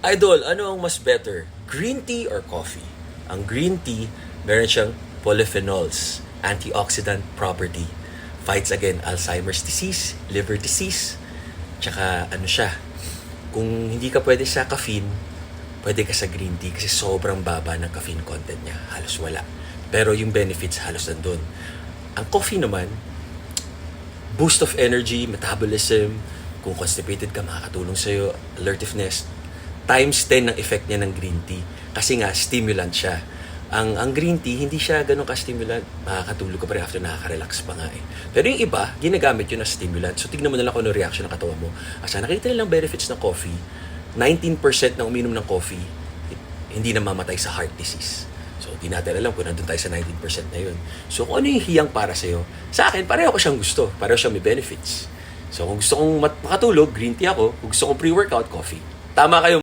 Idol, ano ang mas better? Green tea or coffee? Ang green tea, meron siyang polyphenols, antioxidant property, fights against Alzheimer's disease, liver disease, tsaka ano siya, kung hindi ka pwede sa caffeine, pwede ka sa green tea kasi sobrang baba ng caffeine content niya, halos wala. Pero yung benefits halos nandun. Ang coffee naman, boost of energy, metabolism, kung constipated ka, makakatulong sa'yo, alertiveness, times 10 ng effect niya ng green tea. Kasi nga, stimulant siya. Ang green tea, hindi siya ganun ka-stimulant. Makakatulog ka pa rin after, nakaka-relax pa nga eh. Pero yung iba, ginagamit yun as stimulant. So, tignan mo na lang kung ano reaction ng katawan mo. Asa nakita nilang benefits ng coffee, 19% na uminom ng coffee, hindi na mamatay sa heart disease. So, di natin alam kung nandun tayo sa 19% na yun. So, kung ano yung hiyang para sa'yo, sa akin, pareho ko siyang gusto. Pareho siyang may benefits. So, kung gusto kong makatulog, green tea ako. Kung gusto kong pre-workout, coffee. Tama kayo.